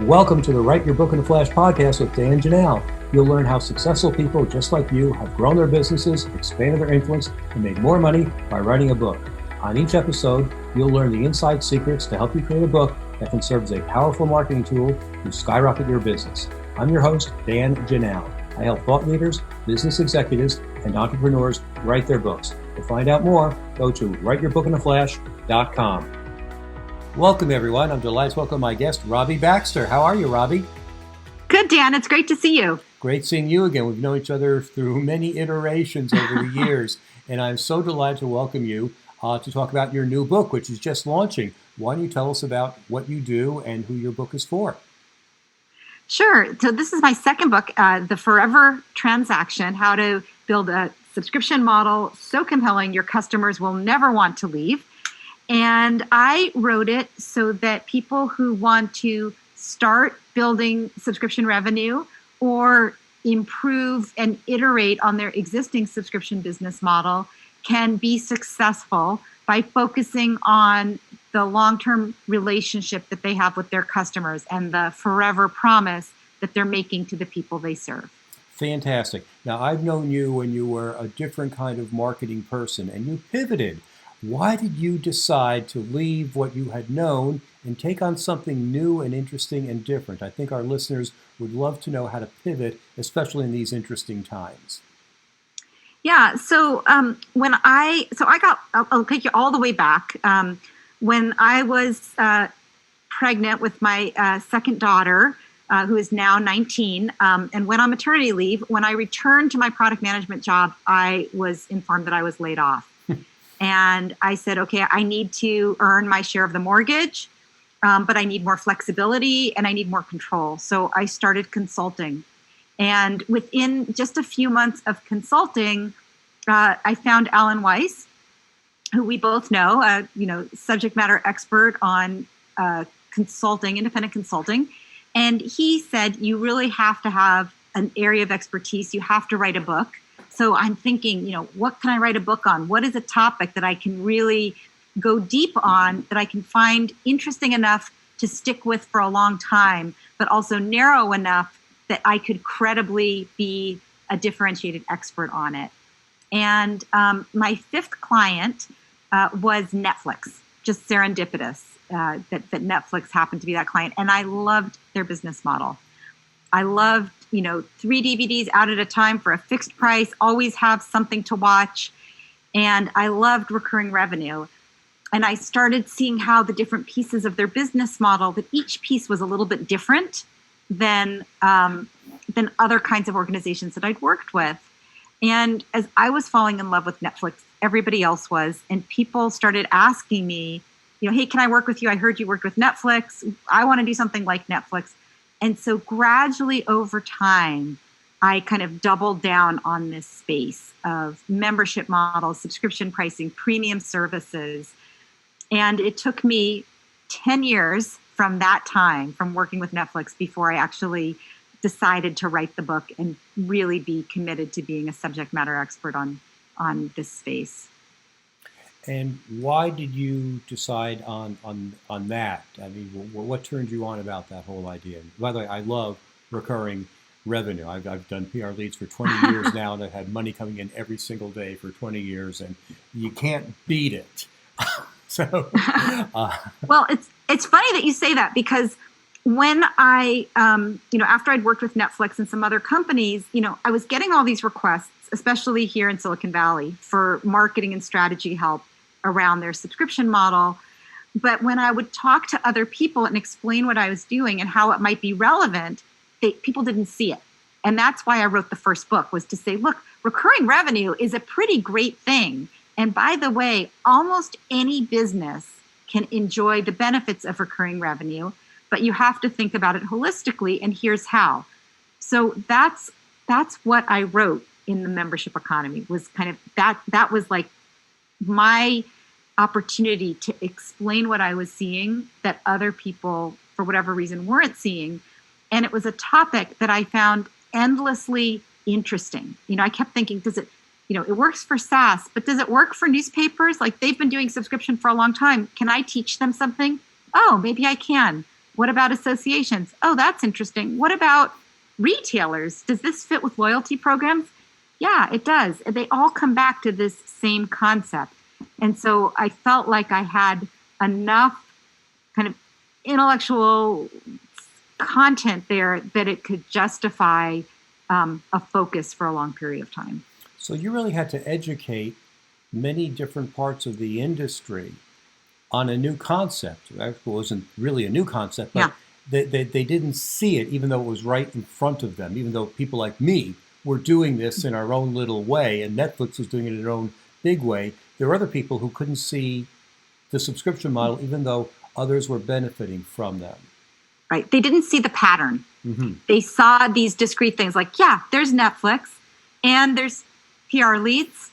Welcome to the Write Your Book in a Flash podcast with Dan and Janal. You'll learn how successful people just like you have grown their businesses, expanded their influence, and made more money by writing a book. On each episode, you'll learn the inside secrets to help you create a book that can serve as a powerful marketing tool to skyrocket your business. I'm your host, Dan Janal. I help thought leaders, business executives, and entrepreneurs write their books. To find out more, go to writeyourbookinaflash.com. Welcome, everyone. I'm delighted to welcome my guest, Robbie Baxter. How are you, Robbie? Good, Dan. It's great to see you. Great seeing you again. We've known each other through many iterations over the years, and I'm so delighted to welcome you to talk about your new book, which is just launching. Why don't you tell us about what you do and who your book is for? Sure. So this is my second book, The Forever Transaction, How to Build a Subscription Model So Compelling Your Customers Will Never Want to Leave. And I wrote it so that people who want to start building subscription revenue or improve and iterate on their existing subscription business model can be successful by focusing on the long-term relationship that they have with their customers and the forever promise that they're making to the people they serve. Fantastic. Now, I've known you when you were a different kind of marketing person, and you pivoted. Why did you decide to leave what you had known and take on something new and interesting and different? I think our listeners would love to know how to pivot, especially in these interesting times. Yeah. So I'll take you all the way back. When I was pregnant with my second daughter, who is now 19, and went on maternity leave, when I returned to my product management job, I was informed that I was laid off. And I said, okay, I need to earn my share of the mortgage, but I need more flexibility and I need more control. So I started consulting. And within just a few months of consulting, I found Alan Weiss, who we both know, subject matter expert on consulting, independent consulting. And he said, you really have to have an area of expertise. You have to write a book. So I'm thinking, what can I write a book on? What is a topic that I can really go deep on, that I can find interesting enough to stick with for a long time, but also narrow enough that I could credibly be a differentiated expert on it? And my fifth client was Netflix, just serendipitous that Netflix happened to be that client. And I loved their business model. I loved 3 DVDs out at a time for a fixed price, always have something to watch. And I loved recurring revenue. And I started seeing how the different pieces of their business model, that each piece was a little bit different than other kinds of organizations that I'd worked with. And as I was falling in love with Netflix, everybody else was. And people started asking me, hey, can I work with you? I heard you worked with Netflix. I want to do something like Netflix. And so gradually over time, I kind of doubled down on this space of membership models, subscription pricing, premium services. And it took me 10 years from that time, from working with Netflix, before I actually decided to write the book and really be committed to being a subject matter expert on this space. And why did you decide on that? I mean, what turned you on about that whole idea? By the way, I love recurring revenue. I've done PR leads for 20 years now, and I've had money coming in every single day for 20 years, and you can't beat it. Well, it's funny that you say that, because when I, after I'd worked with Netflix and some other companies, I was getting all these requests, especially here in Silicon Valley, for marketing and strategy help around their subscription model. But when I would talk to other people and explain what I was doing and how it might be relevant, people didn't see it. And that's why I wrote the first book, was to say, look, recurring revenue is a pretty great thing. And by the way, almost any business can enjoy the benefits of recurring revenue, but you have to think about it holistically, and here's how. So that's what I wrote in The Membership Economy, was kind of that was like my opportunity to explain what I was seeing that other people, for whatever reason, weren't seeing. And it was a topic that I found endlessly interesting. I kept thinking, it works for SaaS, but does it work for newspapers? Like, they've been doing subscription for a long time. Can I teach them something? Oh, maybe I can. What about associations? Oh, that's interesting. What about retailers? Does this fit with loyalty programs? Yeah, it does. They all come back to this same concept. And so I felt like I had enough kind of intellectual content there that it could justify a focus for a long period of time. So you really had to educate many different parts of the industry on a new concept. It wasn't really a new concept, but they didn't see it, even though it was right in front of them, even though people like me were doing this in our own little way, and Netflix was doing it in their own big way. There were other people who couldn't see the subscription model, even though others were benefiting from them. Right. They didn't see the pattern. They saw these discrete things like, yeah, there's Netflix, and there's PR leads,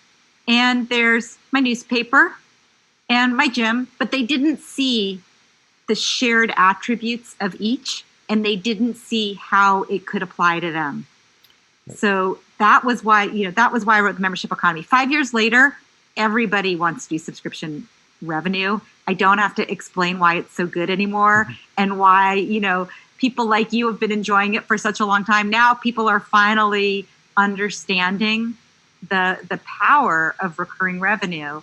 and there's my newspaper, and my gym, but they didn't see the shared attributes of each, and they didn't see how it could apply to them. Right. So that was why I wrote the membership economy. 5 years later, everybody wants to do subscription revenue. I don't have to explain why it's so good anymore and why, people like you have been enjoying it for such a long time. Now people are finally understanding the power of recurring revenue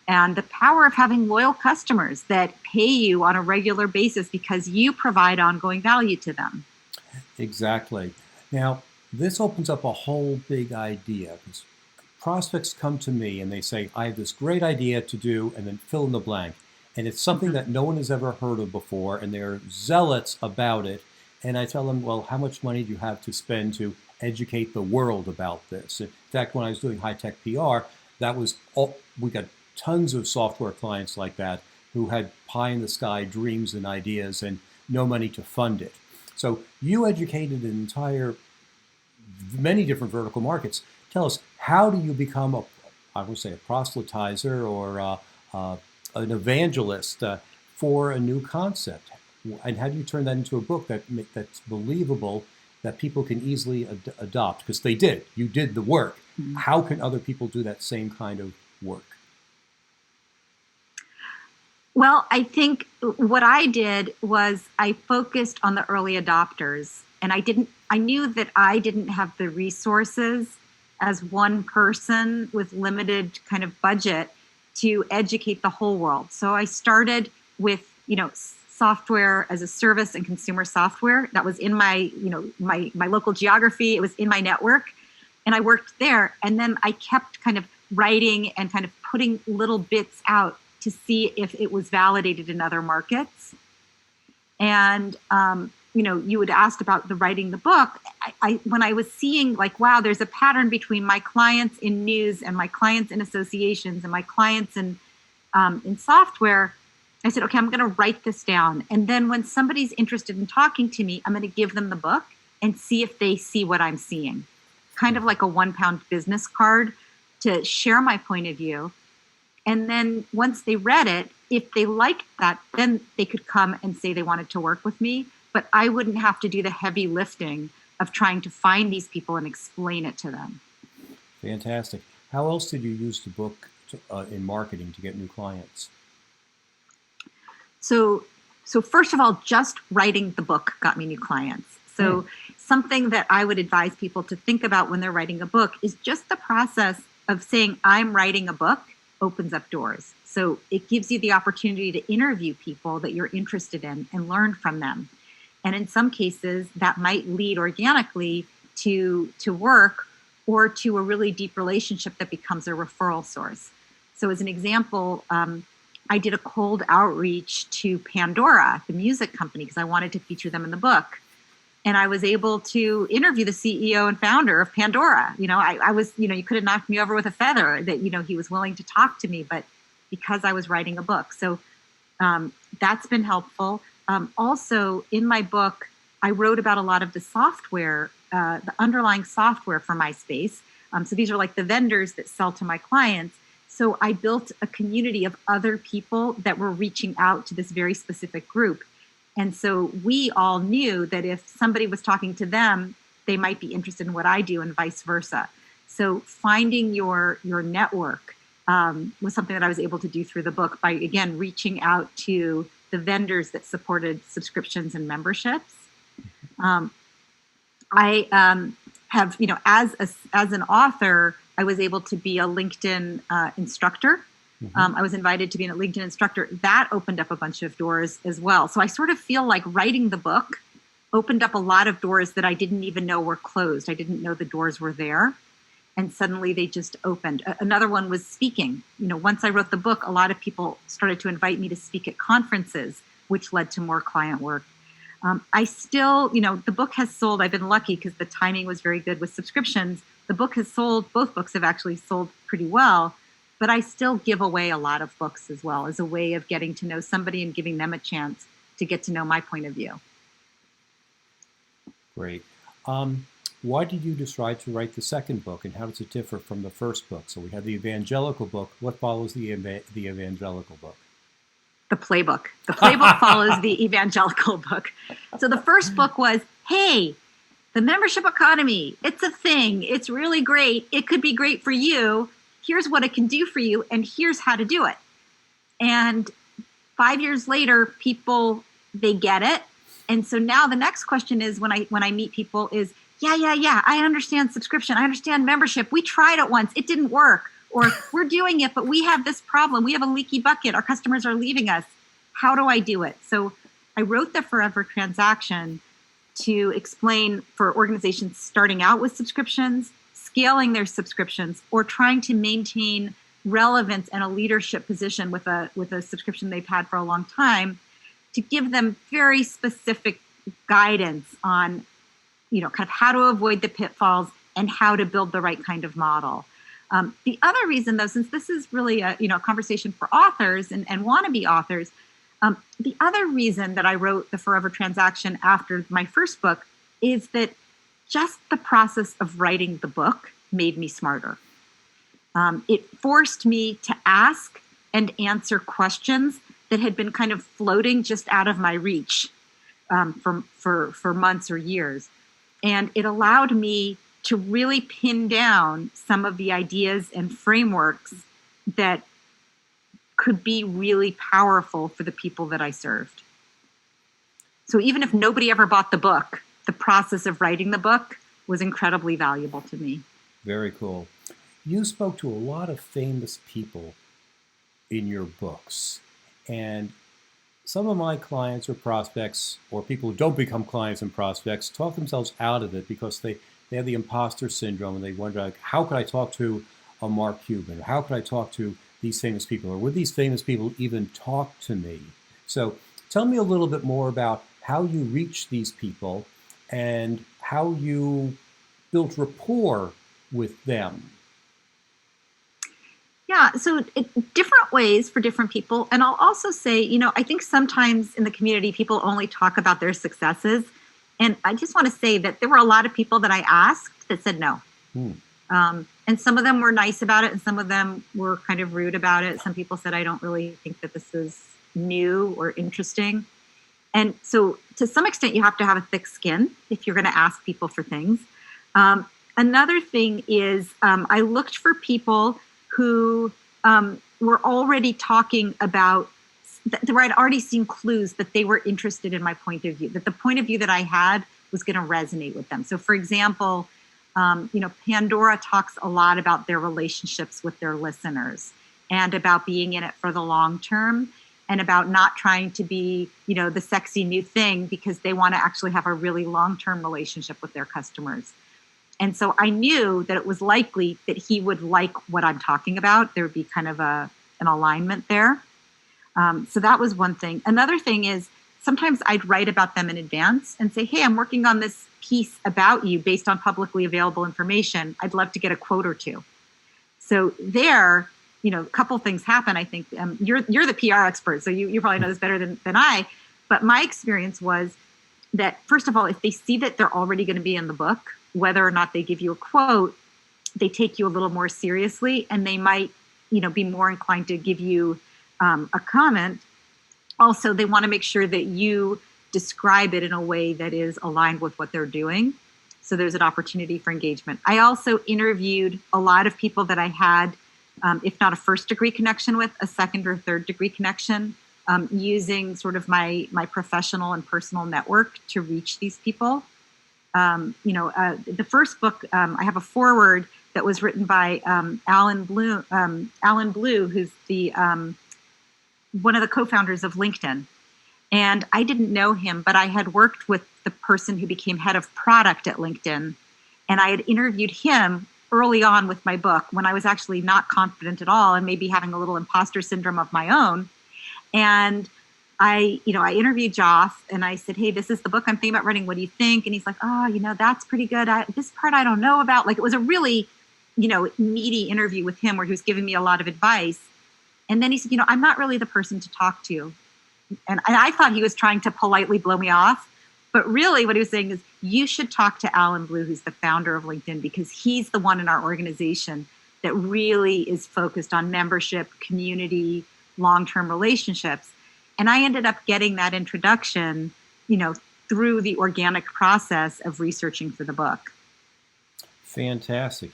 and the power of having loyal customers that pay you on a regular basis because you provide ongoing value to them. Exactly. Now, this opens up a whole big idea. Because prospects come to me and they say, I have this great idea to do, and then fill in the blank. And it's something that no one has ever heard of before, and they're zealots about it. And I tell them, well, how much money do you have to spend to educate the world about this? In fact, when I was doing high-tech PR, we got tons of software clients like that who had pie-in-the-sky dreams and ideas and no money to fund it. So you educated many different vertical markets. Tell us, how do you become a proselytizer or an evangelist for a new concept? And how do you turn that into a book that's believable, that people can easily adopt? Because they did. You did the work. Mm-hmm. How can other people do that same kind of work? Well, I think what I did was I focused on the early adopters, and I knew that I didn't have the resources as one person with limited kind of budget to educate the whole world. So I started with, software as a service and consumer software that was in my local geography. It was in my network, and I worked there. And then I kept kind of writing and kind of putting little bits out to see if it was validated in other markets. And, you had asked about writing the book. When I was seeing wow, there's a pattern between my clients in news and my clients in associations and my clients in software, I said, okay, I'm going to write this down. And then when somebody's interested in talking to me, I'm going to give them the book and see if they see what I'm seeing. Kind of like a 1-pound business card to share my point of view. And then once they read it, if they liked that, then they could come and say they wanted to work with me. But I wouldn't have to do the heavy lifting of trying to find these people and explain it to them. Fantastic. How else did you use the book in marketing to get new clients? So first of all, just writing the book got me new clients. So something that I would advise people to think about when they're writing a book is just the process of saying, I'm writing a book, opens up doors. So it gives you the opportunity to interview people that you're interested in and learn from them. And in some cases, that might lead organically to work or to a really deep relationship that becomes a referral source. So as an example, I did a cold outreach to Pandora, the music company, because I wanted to feature them in the book. And I was able to interview the CEO and founder of Pandora. I was, you could have knocked me over with a feather that, he was willing to talk to me, but because I was writing a book. So that's been helpful. Also, in my book, I wrote about a lot of the software, the underlying software for my space. So these are like the vendors that sell to my clients. So I built a community of other people that were reaching out to this very specific group. And so we all knew that if somebody was talking to them, they might be interested in what I do and vice versa. So finding your network was something that I was able to do through the book by, again, reaching out to the vendors that supported subscriptions and memberships. I have, as an author, I was able to be a LinkedIn instructor. I was invited to be a LinkedIn instructor. That opened up a bunch of doors as well. So I sort of feel like writing the book opened up a lot of doors that I didn't even know were closed. I didn't know the doors were there. And suddenly they just opened. Another one was speaking. Once I wrote the book, a lot of people started to invite me to speak at conferences, which led to more client work. I still, the book has sold. I've been lucky because the timing was very good with subscriptions. The book has sold, both books have actually sold pretty well, but I still give away a lot of books as well as a way of getting to know somebody and giving them a chance to get to know my point of view. Great. Why did you decide to write the second book, and how does it differ from the first book? So we have the evangelical book. What follows the evangelical book? The playbook. The playbook follows the evangelical book. So the first book was, hey, the membership economy, it's a thing. It's really great. It could be great for you. Here's what it can do for you, and here's how to do it. And 5 years later, people, they get it. And so now the next question is when I meet people is, yeah, I understand subscription. I understand membership. We tried it once. It didn't work. Or we're doing it, but we have this problem. We have a leaky bucket. Our customers are leaving us. How do I do it? So I wrote the Forever Transaction to explain for organizations starting out with subscriptions, scaling their subscriptions, or trying to maintain relevance and a leadership position with a subscription they've had for a long time, to give them very specific guidance on, kind of how to avoid the pitfalls and how to build the right kind of model. The other reason, though, since this is really a conversation for authors and wannabe authors, the other reason that I wrote the Forever Transaction after my first book is that just the process of writing the book made me smarter. It forced me to ask and answer questions that had been kind of floating just out of my reach for months or years. And it allowed me to really pin down some of the ideas and frameworks that could be really powerful for the people that I served. So even if nobody ever bought the book, the process of writing the book was incredibly valuable to me. Very cool. You spoke to a lot of famous people in your books. And some of my clients or prospects, or people who don't become clients and prospects, talk themselves out of it because they have the imposter syndrome and they wonder, like, how could I talk to a Mark Cuban? Or how could I talk to these famous people? Or would these famous people even talk to me? So tell me a little bit more about how you reach these people and how you built rapport with them. Yeah, so different ways for different people. And I'll also say, I think sometimes in the community, people only talk about their successes. And I just want to say that there were a lot of people that I asked that said no. And some of them were nice about it, and some of them were kind of rude about it. Some people said, I don't really think that this is new or interesting. And so to some extent, you have to have a thick skin if you're going to ask people for things. Another thing is I looked for people who were already talking about, where I'd already seen clues that they were interested in my point of view, that the point of view that I had was going to resonate with them. So for example, Pandora talks a lot about their relationships with their listeners and about being in it for the long term and about not trying to be, the sexy new thing, because they want to actually have a really long-term relationship with their customers. And so I knew that it was likely that he would like what I'm talking about. There would be kind of an alignment there. So that was one thing. Another thing is sometimes I'd write about them in advance and say, hey, I'm working on this piece about you based on publicly available information. I'd love to get a quote or two. So there, a couple things happen. I think you're the PR expert, so you probably know this better than I. But my experience was that, first of all, if they see that they're already going to be in the book, whether or not they give you a quote, they take you a little more seriously, and they might, be more inclined to give you a comment. Also, they want to make sure that you describe it in a way that is aligned with what they're doing. So there's an opportunity for engagement. I also interviewed a lot of people that I had if not a first degree connection with, a second or third degree connection, using sort of my professional and personal network to reach these people. The first book, I have a foreword that was written by Alan Blue, who's the one of the co-founders of LinkedIn. And I didn't know him, but I had worked with the person who became head of product at LinkedIn. And I had interviewed him early on with my book when I was actually not confident at all and maybe having a little imposter syndrome of my own. And I interviewed Joff and I said, hey, this is the book I'm thinking about writing. What do you think? And he's like, oh, that's pretty good. This part I don't know about. Like, it was a really, meaty interview with him where he was giving me a lot of advice. And then he said, I'm not really the person to talk to. And I thought he was trying to politely blow me off. But really what he was saying is, you should talk to Alan Blue, who's the founder of LinkedIn, because he's the one in our organization that really is focused on membership, community, long-term relationships. And I ended up getting that introduction, through the organic process of researching for the book. Fantastic.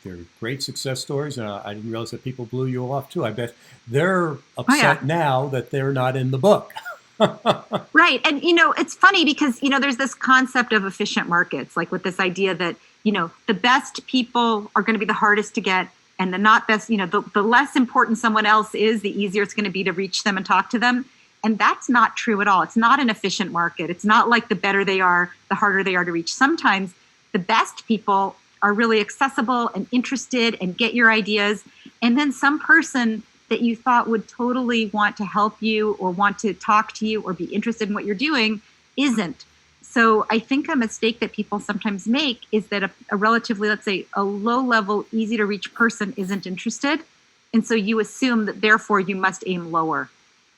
They're great success stories. And I didn't realize that people blew you off too. I bet they're upset now that they're not in the book. Right. And, it's funny because, there's this concept of efficient markets, like with this idea that, the best people are going to be the hardest to get, and the not best, the less important someone else is, the easier it's going to be to reach them and talk to them. And that's not true at all. It's not an efficient market. It's not like the better they are, the harder they are to reach. Sometimes the best people are really accessible and interested and get your ideas. And then some person that you thought would totally want to help you or want to talk to you or be interested in what you're doing isn't. So I think a mistake that people sometimes make is that a relatively, let's say, a low-level, easy-to-reach person isn't interested. And so you assume that therefore you must aim lower.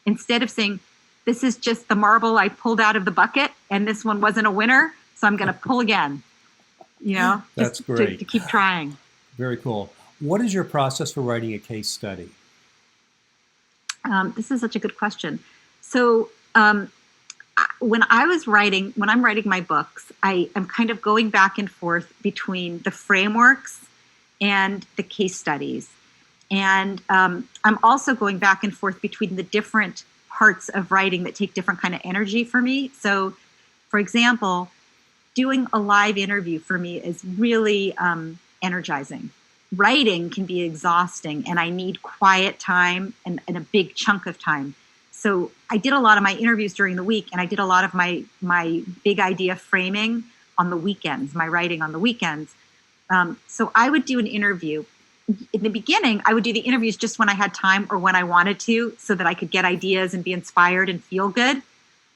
Instead of saying, this is just the marble I pulled out of the bucket and this one wasn't a winner, so I'm going to pull again. That's great. To keep trying. Very cool. What is your process for writing a case study? This is such a good question. So when I'm writing my books, I am kind of going back and forth between the frameworks and the case studies. And I'm also going back and forth between the different parts of writing that take different kind of energy for me. So, for example, doing a live interview for me is really energizing. Writing can be exhausting, and I need quiet time and a big chunk of time. So I did a lot of my interviews during the week, and I did a lot of my big idea framing on the weekends, my writing on the weekends. So I would do an interview. In the beginning, I would do the interviews just when I had time or when I wanted to, so that I could get ideas and be inspired and feel good.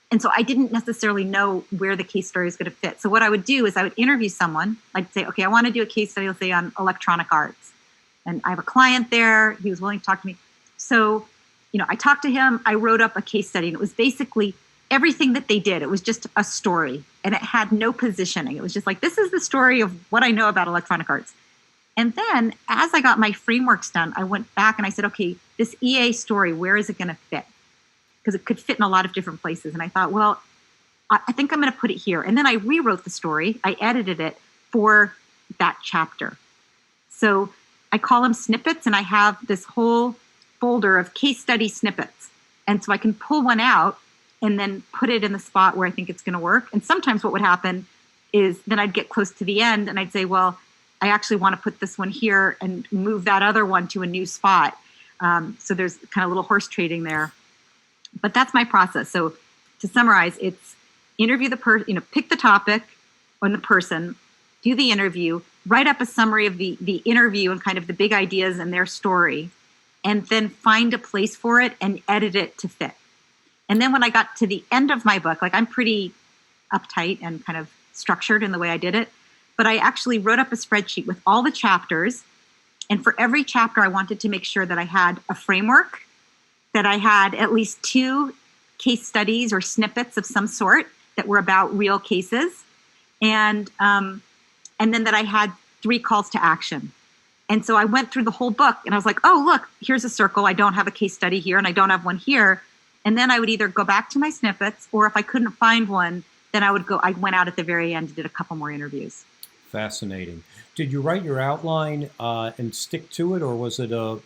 And so I didn't necessarily know where the case story was going to fit. So what I would do is I would interview someone. I'd say, okay, I want to do a case study, let's say on electronic arts. And I have a client there. He was willing to talk to me. So, I talked to him. I wrote up a case study, and it was basically everything that they did. It was just a story, and it had no positioning. It was just like, this is the story of what I know about electronic arts. And then as I got my frameworks done, I went back and I said, okay, this EA story, where is it going to fit? Because it could fit in a lot of different places. And I thought, well, I think I'm going to put it here. And then I rewrote the story. I edited it for that chapter. So I call them snippets, and I have this whole folder of case study snippets. And so I can pull one out and then put it in the spot where I think it's going to work. And sometimes what would happen is then I'd get close to the end and I'd say, well, I actually want to put this one here and move that other one to a new spot. So there's kind of a little horse trading there. But that's my process. So to summarize, it's interview the person, pick the topic on the person, do the interview, write up a summary of the interview and kind of the big ideas and their story, and then find a place for it and edit it to fit. And then when I got to the end of my book, like I'm pretty uptight and kind of structured in the way I did it, but I actually wrote up a spreadsheet with all the chapters. And for every chapter, I wanted to make sure that I had a framework, that I had at least 2 case studies or snippets of some sort that were about real cases, and then that I had 3 calls to action. And so I went through the whole book and I was like, oh, look, here's a circle. I don't have a case study here and I don't have one here. And then I would either go back to my snippets, or if I couldn't find one, then I went out at the very end and did a couple more interviews. fascinating. Did you write your outline and stick to it, or was it a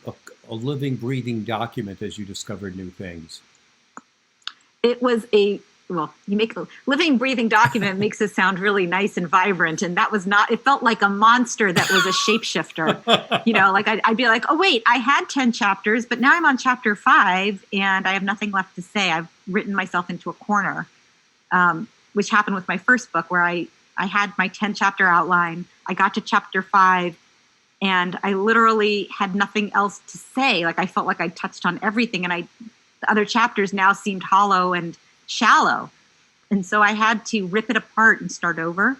living, breathing document as you discovered new things? It was you make a living, breathing document makes it sound really nice and vibrant. And that was not, it felt like a monster that was a shapeshifter. Like I'd be like, oh, wait, I had 10 chapters, but now I'm on chapter 5 and I have nothing left to say. I've written myself into a corner, which happened with my first book where I had my 10 chapter outline. I got to chapter 5 and I literally had nothing else to say. Like I felt like I touched on everything, and the other chapters now seemed hollow and shallow. And so I had to rip it apart and start over.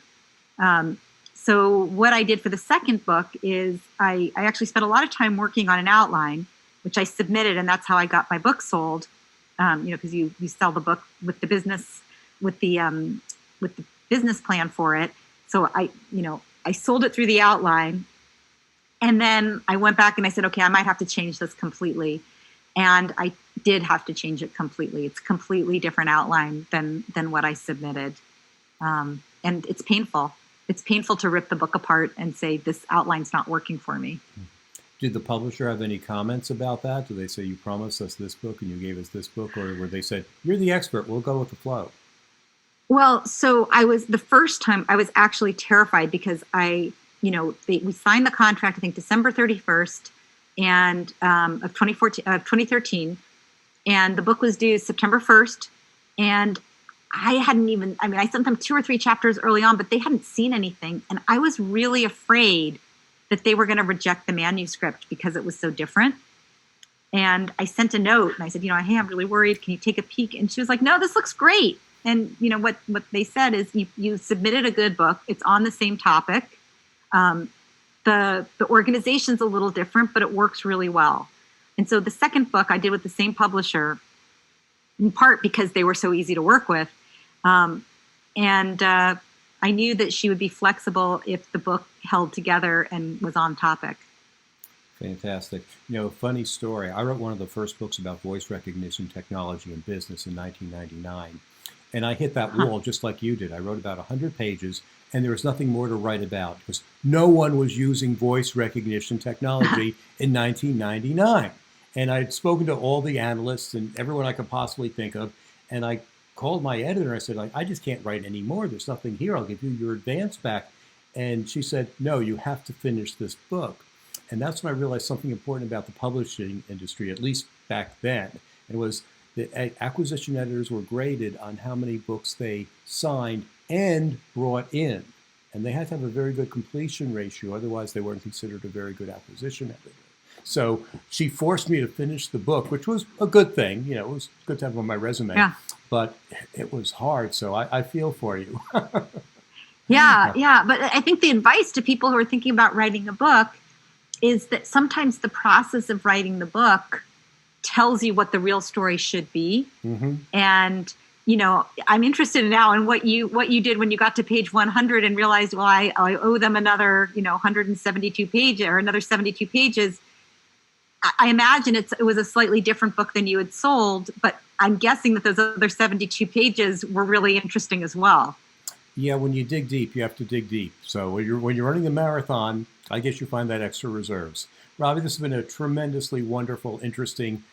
So what I did for the second book is I actually spent a lot of time working on an outline, which I submitted, and that's how I got my book sold. Because you sell the book with the business, with the business plan for it. So I sold it through the outline, and then I went back and I said, okay, I might have to change this completely. And I did have to change it completely. It's a completely different outline than what I submitted. And it's painful. It's painful to rip the book apart and say, this outline's not working for me. Did the publisher have any comments about that? Did they say, you promised us this book and you gave us this book? Or were they said, you're the expert, we'll go with the flow? Well, so the first time I was actually terrified because we signed the contract, I think December 31st of 2013. And the book was due September 1st. And I sent them 2 or 3 chapters early on, but they hadn't seen anything. And I was really afraid that they were going to reject the manuscript because it was so different. And I sent a note and I said, hey, I'm really worried. Can you take a peek? And she was like, no, this looks great. And what they said is you submitted a good book. It's on the same topic. The organization's a little different, but it works really well. And so the second book I did with the same publisher, in part because they were so easy to work with. And I knew that she would be flexible if the book held together and was on topic. Fantastic. Funny story. I wrote one of the first books about voice recognition technology in business in 1999. And I hit that wall just like you did. I wrote about 100 pages, and there was nothing more to write about because no one was using voice recognition technology in 1999. And I'd spoken to all the analysts and everyone I could possibly think of. And I called my editor. I said, I just can't write anymore. There's nothing here. I'll give you your advance back. And she said, no, you have to finish this book. And that's when I realized something important about the publishing industry, at least back then. It was that acquisition editors were graded on how many books they signed and brought in. And they had to have a very good completion ratio. Otherwise, they weren't considered a very good acquisition editor. So she forced me to finish the book, which was a good thing. It was good to have on my resume. Yeah. But it was hard. So I feel for you. Yeah. But I think the advice to people who are thinking about writing a book is that sometimes the process of writing the book tells you what the real story should be. Mm-hmm. And, I'm interested now in what you did when you got to page 100 and realized, well, I owe them another, 172 pages or another 72 pages. I imagine it was a slightly different book than you had sold, but I'm guessing that those other 72 pages were really interesting as well. Yeah, when you dig deep, you have to dig deep. So when you're running a marathon, I guess you find that extra reserves. Robbie, this has been a tremendously wonderful, interesting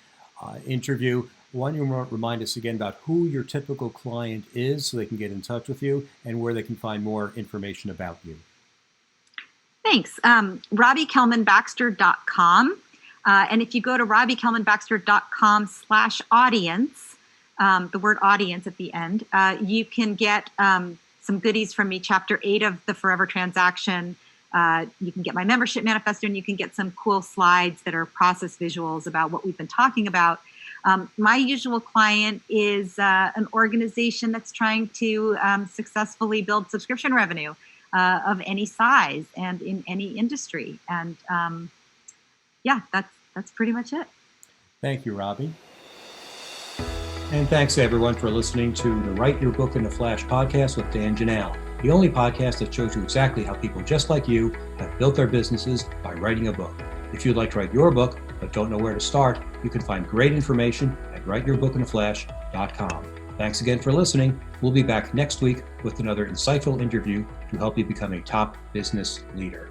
interview. Why don't you remind us again about who your typical client is so they can get in touch with you and where they can find more information about you? Thanks. RobbieKellmanBaxter.com. And if you go to RobbieKellmanBaxter.com/audience, the word audience at the end, you can get some goodies from me, Chapter 8 of The Forever Transaction. You can get my membership manifesto, and you can get some cool slides that are process visuals about what we've been talking about. My usual client is an organization that's trying to successfully build subscription revenue of any size and in any industry. And that's pretty much it. Thank you, Robbie. And thanks to everyone for listening to the Write Your Book in a Flash podcast with Dan Janal, the only podcast that shows you exactly how people just like you have built their businesses by writing a book. If you'd like to write your book but don't know where to start, you can find great information at writeyourbookinaflash.com. Thanks again for listening. We'll be back next week with another insightful interview to help you become a top business leader.